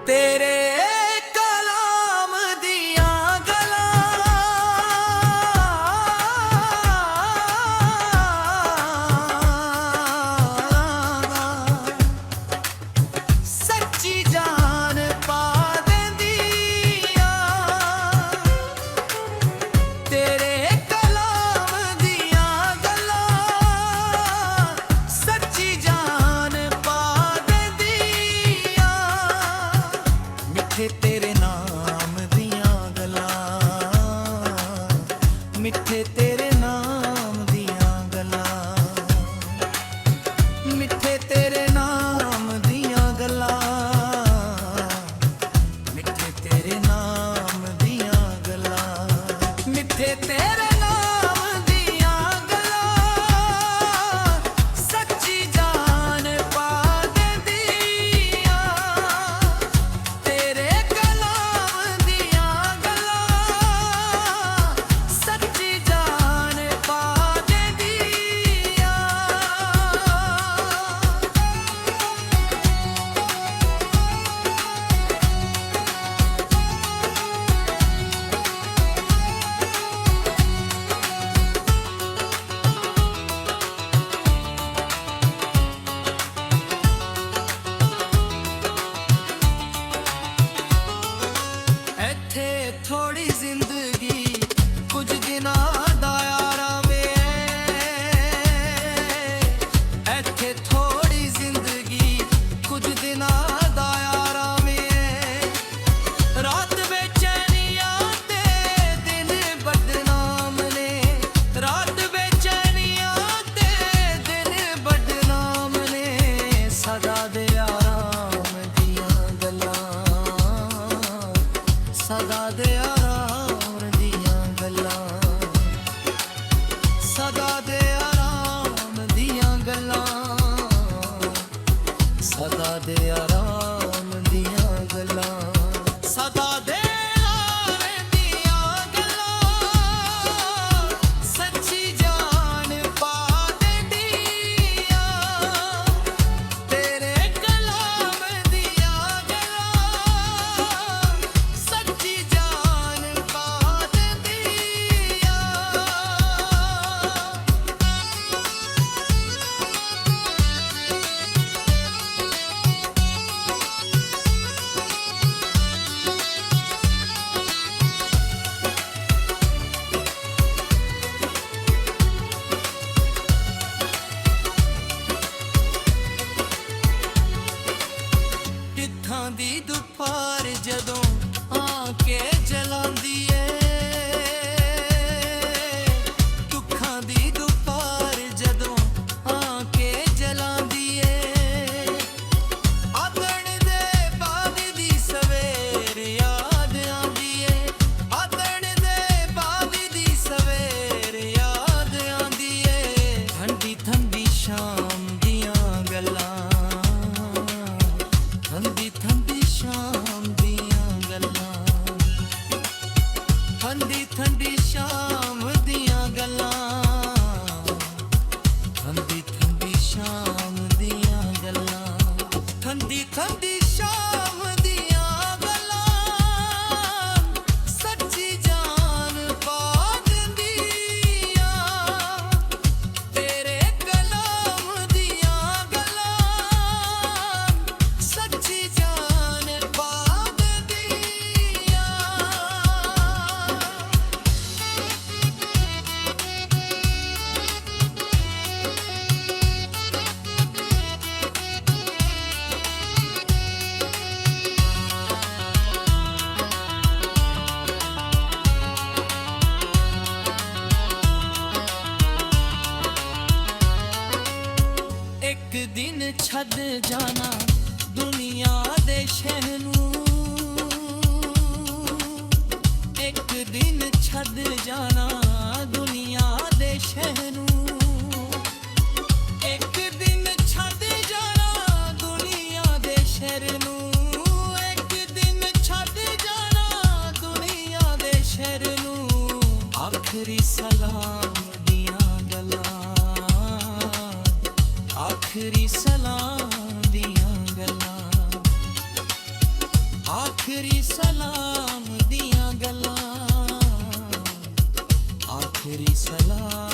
तेरे कलाम दिया गला सच्ची जान पा देंदिया तेरे कलाम दिया गला सच्ची जान पा देंदिया मिठे तेरे नाम दिया गला मिठे तेरे नाम दिया गला मिठे तेरे नाम दिया गला मिठे तेरे नाम दिया गला मिठे तेरे नाम दिया गला सच्ची जान पा देंदिया तेरे कलाम दिया गला सच्ची जान पा देंदिया ਇੱਥੇ ਥੋੜੀ ਜ਼ਿੰਦਗੀ ਕੁਝ ਦਿਨਾਂ ਦਾ ਯਾਰਾ ਵੇ ਇੱਥੇ ਥੋੜੀ ਜ਼ਿੰਦਗੀ ਕੁਝ ਦਿਨਾਂ ਦਾ ਯਾਰਾ ਵੇ ਰਾਤ ਬੇਚੈਨੀਆਂ ਤੇ ਦਿਨ ਬਦਨਾਮ ਨੇ ਰਾਤ ਬੇਚੈਨੀਆਂ ਤੇ ਦਿਨ ਬਦਨਾਮ ਨੇ ਸਦਾ ਦੇ ਆਰਾਮ ਦੀਆਂ ਗੱਲਾਂ सदा दे आराम दियां गल्लां सदा दे आराम दियां गल्लां सदा दे आराम दियां गल्लां सदा दे आराम दियां गल्लां सच्ची जान पा देंदिया तेरे कलाम दियां गल्लां सच्ची जान पा देंदिया ਕਿੱਥਾਂ ਦੀ ਦੁਪਹਿਰ ਜਦੋਂ ਆ ਕੇ ਜਲਾਂਦੀ ਏ ਦੁੱਖਾਂ ਦੀ ਦੁਪਹਿਰ ਜਦੋਂ ਆ ਕੇ ਜਲਾਂਦੀ ਏ ਆਦਣ ਦੇ ਬਾਅਦ ਦੀ ਸਵੇਰ ਯਾਦ ਆਂਦੀ ਏ ਆਦਣ ਦੇ ਬਾਅਦ ਦੀ ਸਵੇਰ ਯਾਦ ਆਂਦੀ ਏ ਠੰਡੀ ਠੰਡੀ ਸ਼ਾਮ ਦੀਆਂ ਗੱਲਾਂ ਠੰਡੀ ਠੰਡੀ ਸ਼ਾਮ ਦੀਆਂ ਗੱਲਾਂ ਠੰਡੀ ਠੰਡੀ ਸ਼ਾਮ ਦੀਆਂ ਗੱਲਾਂ ਠੰਡੀ ਠੰਡੀ ਸ਼ਾਮ ਦੀਆਂ ਗੱਲਾਂ ਠੰਡੀ ਠੰਡੀ ਸ਼ਾਮ ਦੀਆਂ ਗੱਲਾਂ ਸੱਚੀ ਜਾਨ ਪਾ ਦਿੰਦੀਆਂ ਤੇਰੇ ਕਲਾਮ ਦੀਆਂ ਗੱਲਾਂ ਸੱਚੀ ਜਾਨ ਪਾ ਦਿੰਦੀਆਂ ਇੱਕ ਦਿਨ ਛੱਡ ਜਾਣਾ ਦੁਨੀਆ ਦੇ ਸ਼ਹਿਰ ਨੂੰ ਇੱਕ ਦਿਨ ਛੱਡ ਜਾਣਾ ਦੁਨੀਆ ਦੇ ਸ਼ਹਿਰ ਨੂੰ ਇੱਕ ਦਿਨ ਛੱਡ ਜਾਣਾ ਦੁਨੀਆ ਦੇ ਸ਼ਹਿਰ ਨੂੰ ਇੱਕ ਦਿਨ ਛੱਡ ਜਾਣਾ ਦੁਨੀਆ ਦੇ ਸ਼ਹਿਰ ਨੂੰ ਆਖਰੀ ਸਲਾਮ ਦੀਆਂ ਗੱਲਾਂ ਆਖਰੀ ਸਲਾਮ ਦੀਆਂ ਗੱਲਾਂ ਆਖਰੀ ਸਲਾਮ ਦੀਆਂ ਗੱਲਾਂ, ਆਖਰੀ ਸਲਾਮ